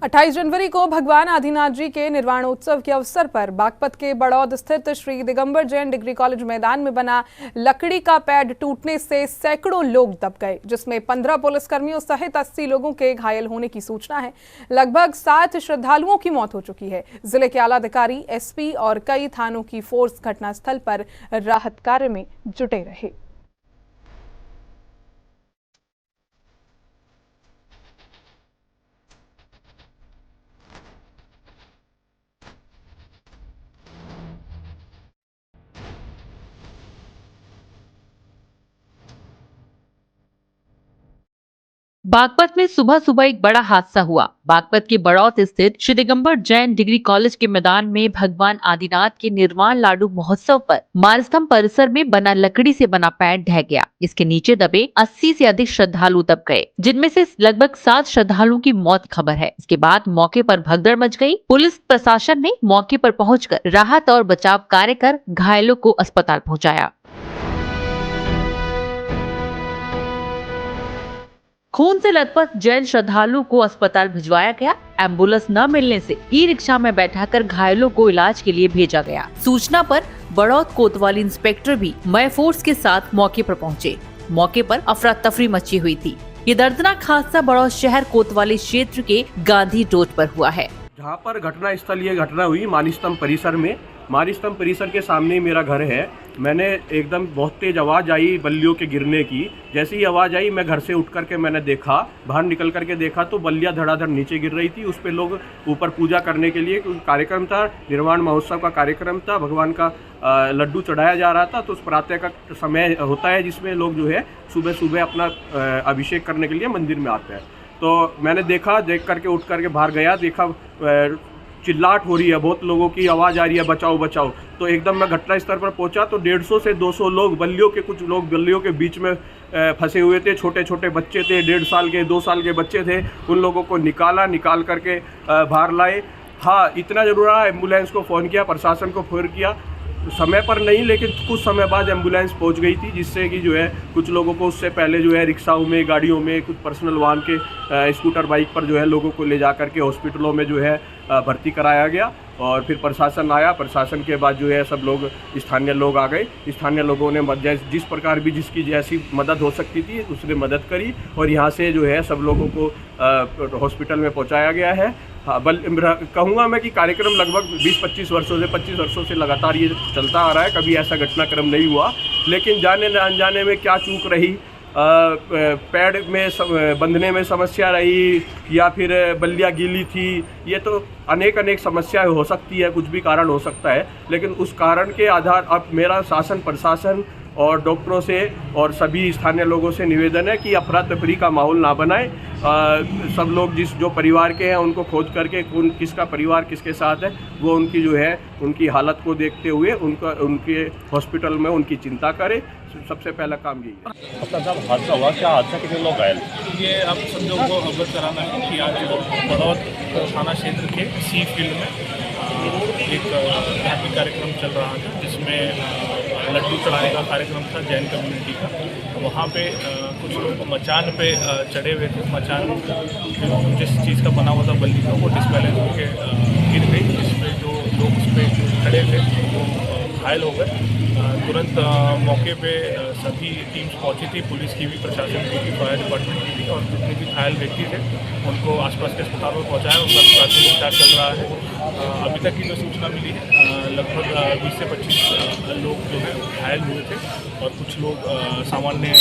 28 जनवरी को भगवान आदिनाथ जी के निर्वाणोत्सव के अवसर पर बागपत के बड़ौद स्थित श्री दिगंबर जैन डिग्री कॉलेज मैदान में बना लकड़ी का पैड टूटने से सैकड़ों लोग दब गए, जिसमें 15 पुलिसकर्मियों सहित 80 लोगों के घायल होने की सूचना है। लगभग 7 श्रद्धालुओं की मौत हो चुकी है। जिले के आला अधिकारी, एसपी और कई थानों की फोर्स घटनास्थल पर राहत कार्य में जुटे रहे। बागपत में सुबह सुबह एक बड़ा हादसा हुआ। बागपत के बड़ौत स्थित श्री दिगंबर जैन डिग्री कॉलेज के मैदान में भगवान आदिनाथ के निर्वाण लाडू महोत्सव पर मारस्तंभ परिसर में बना लकड़ी से बना पैड ढह गया। इसके नीचे दबे 80 से अधिक श्रद्धालु दब गए, जिनमें से लगभग 7 श्रद्धालुओं की मौत की खबर है। इसके बाद मौके पर भगदड़ मच गई। पुलिस प्रशासन ने मौके पर पहुंचकर राहत और बचाव कार्य कर घायलों को अस्पताल पहुँचाया। खून से लथपथ जैन श्रद्धालु को अस्पताल भिजवाया गया। एम्बुलेंस न मिलने से ई रिक्शा में बैठाकर घायलों को इलाज के लिए भेजा गया। सूचना पर बड़ौद कोतवाली इंस्पेक्टर भी मय फोर्स के साथ मौके पर पहुंचे। मौके पर अफरा तफरी मची हुई थी। ये दर्दनाक हादसा बड़ौद शहर कोतवाली क्षेत्र के गांधी रोड पर हुआ है, जहाँ पर घटना स्थल ये घटना हुई मानिस्तंभ परिसर में। मानिस्तंभ परिसर के सामने ही मेरा घर है। मैंने एकदम बहुत तेज आवाज़ आई बल्लियों के गिरने की। जैसे ही आवाज़ आई मैं घर से उठ करके मैंने देखा, बाहर निकल करके देखा तो बल्लियाँ धड़ाधड़ नीचे गिर रही थी। उस पर लोग ऊपर पूजा करने के लिए कार्यक्रम था, निर्वाण महोत्सव का कार्यक्रम था, भगवान का लड्डू चढ़ाया जा रहा था। तो उस प्रातः का समय होता है जिसमें लोग जो है सुबह सुबह अपना अभिषेक करने के लिए मंदिर में आते हैं। तो मैंने देखा, देख करके उठ करके बाहर गया, देखा चिल्लाहट हो रही है, बहुत लोगों की आवाज़ आ रही है बचाओ बचाओ। तो एकदम मैं घटना स्थल पर पहुंचा तो 150 से 200 लोग कुछ लोग बल्लियों के बीच में फंसे हुए थे। छोटे छोटे बच्चे थे, 1.5 साल के 2 साल के बच्चे थे। उन लोगों को निकाल करके बाहर लाए। हाँ, इतना जरूर रहा, एम्बुलेंस को फ़ोन किया, प्रशासन को फ़ोन किया, समय पर नहीं लेकिन कुछ समय बाद एम्बुलेंस पहुंच गई थी, जिससे कि जो है कुछ लोगों को उससे पहले जो है रिक्शाओं में, गाड़ियों में, कुछ पर्सनल वाहन के स्कूटर बाइक पर जो है लोगों को ले जा करके हॉस्पिटलों में जो है भर्ती कराया गया। और फिर प्रशासन आया। प्रशासन के बाद जो है सब लोग, स्थानीय लोग आ गए। स्थानीय लोगों ने जिस प्रकार भी जिसकी जैसी मदद हो सकती थी उसने मदद करी और यहाँ से जो है सब लोगों को हॉस्पिटल में पहुँचाया गया है। हाँ, कहूँगा मैं कि कार्यक्रम लगभग 25 वर्षों से लगातार ये चलता आ रहा है। कभी ऐसा घटनाक्रम नहीं हुआ, लेकिन जाने न अनजाने में क्या चूक रही, पैड में बंधने में समस्या रही या फिर बल्लियाँ गीली थी, ये तो अनेक समस्याएं हो सकती है, कुछ भी कारण हो सकता है। लेकिन उस कारण के आधार अब मेरा शासन, प्रशासन और डॉक्टरों से और सभी स्थानीय लोगों से निवेदन है कि अफरा तफरी का माहौल ना बनाएं। सब लोग जो परिवार के हैं उनको खोज करके किसका परिवार किसके साथ है वो उनकी जो है उनकी हालत को देखते हुए उनके हॉस्पिटल में उनकी चिंता करें। सबसे पहला काम यही है। अपना जब हादसा हुआ, क्या हादसा, कितने लोग घायल? ये अब सब लोगों को अवगत कराना है कि आज बड़ौद थाना क्षेत्र के सी फील्ड में एक धार्मिक कार्यक्रम चल रहा था, जिसमें लड्डू चढ़ाने का कार्यक्रम था जैन कम्युनिटी का। वहाँ पे कुछ लोग मचान पे चढ़े हुए थे। मचान जिस चीज़ का बना हुआ था बल्ली का, वो डिस्बैलेंस होकर गिर गई, जिसमें जो लोग उस पर खड़े थे वो घायल हो गए। तुरंत मौके पे सभी टीम्स पहुंची थी, पुलिस की भी, प्रशासन की भी, फायर डिपार्टमेंट की भी, और जितने भी घायल व्यक्ति थे उनको आसपास के अस्पताल में पहुंचाया। उनका प्राथमिक उपचार चल रहा है। अभी तक की जो सूचना मिली है लगभग 20 से 25 लोग जो है घायल हुए थे और कुछ लोग सामान्य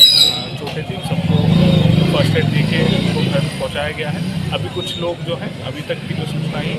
चोटें थी। सबको फर्स्ट एड देके उनको घर पहुँचाया गया है। अभी कुछ लोग जो हैं, अभी तक की जो सूचना है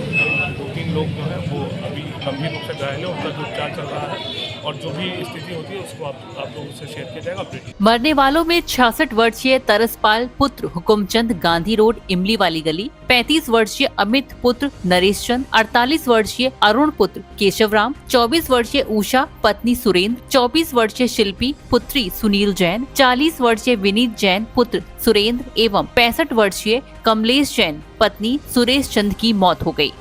2-3 लोग जो हैं वो अभी गंभीर रूप से घायल है, उनका जो उपचार चल रहा है और जो भी स्थिति होती है उसको आप लोगों से शेयर किया जाएगा अपडेट। मरने वालों में 66 वर्षीय तरसपाल पुत्र हुकुमचंद गांधी रोड इमली वाली गली, 35 वर्षीय अमित पुत्र नरेश चंद, 48 वर्षीय अरुण पुत्र केशवराम, 24 वर्षीय उषा पत्नी सुरेंद्र, 24 वर्षीय शिल्पी पुत्री सुनील जैन, 40 वर्षीय विनीत जैन पुत्र सुरेंद्र एवं 65 वर्षीय कमलेश जैन पत्नी सुरेश चंद की मौत हो गयी।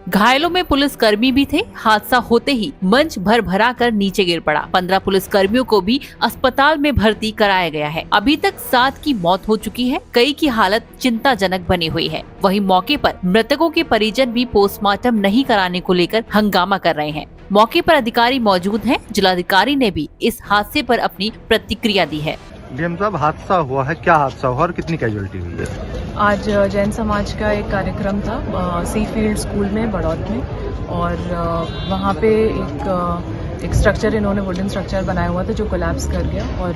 घायलों में पुलिस कर्मी भी थे। हादसा होते ही मंच भर भरा कर नीचे गिर पड़ा। 15 पुलिस कर्मियों को भी अस्पताल में भर्ती कराया गया है। अभी तक 7 की मौत हो चुकी है, कई की हालत चिंताजनक बनी हुई है। वहीं मौके पर मृतकों के परिजन भी पोस्टमार्टम नहीं कराने को लेकर हंगामा कर रहे हैं। मौके पर अधिकारी मौजूद हैं। जिलाधिकारी ने भी इस हादसे पर अपनी प्रतिक्रिया दी है। डीएम साहब, हादसा हुआ है, क्या हादसा हुआ और कितनी कैजुअलिटी हुई है? आज जैन समाज का एक कार्यक्रम था सी फील्ड स्कूल में बड़ौद में, और वहाँ पे एक स्ट्रक्चर इन्होंने वुडन स्ट्रक्चर बनाया हुआ था जो कोलैप्स कर गया, और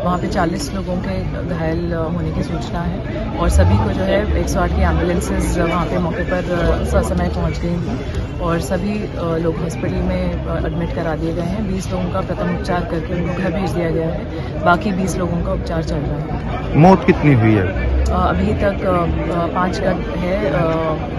वहाँ पे 40 लोगों के घायल होने की सूचना है, और सभी को जो है 108 की एम्बुलेंसेज वहाँ पे मौके पर ससमय पहुँच गई थी, और सभी लोग हॉस्पिटल में एडमिट करा दिए गए हैं। 20 लोगों का प्रथम उपचार करके उनको घर भेज दिया गया है, बाकी 20 लोगों का उपचार चल रहा है। मौत कितनी हुई है? अभी तक 5 का है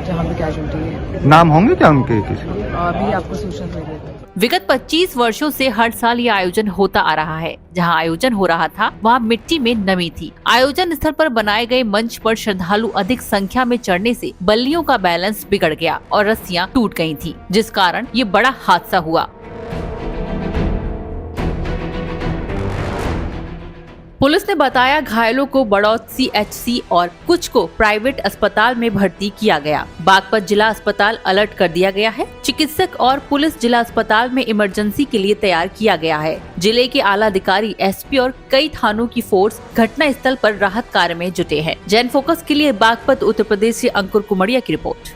जहाँ पे कैजुअलिटी है। नाम होंगे क्या उनके किसी? अभी आपको सूचना दे देते हैं। विगत 25 वर्षों से हर साल ये आयोजन होता आ रहा है। जहां आयोजन हो रहा था वहां मिट्टी में नमी थी। आयोजन स्थल पर बनाए गए मंच पर श्रद्धालु अधिक संख्या में चढ़ने से बल्लियों का बैलेंस बिगड़ गया और रस्सियां टूट गई थी, जिस कारण ये बड़ा हादसा हुआ। पुलिस ने बताया घायलों को बड़ौद CHC और कुछ को प्राइवेट अस्पताल में भर्ती किया गया। बागपत जिला अस्पताल अलर्ट कर दिया गया है। चिकित्सक और पुलिस जिला अस्पताल में इमरजेंसी के लिए तैयार किया गया है। जिले के आला अधिकारी, SP और कई थानों की फोर्स घटना स्थल पर राहत कार्य में जुटे हैं। जैन फोकस के लिए बागपत उत्तर प्रदेश से अंकुर कुमड़िया की रिपोर्ट।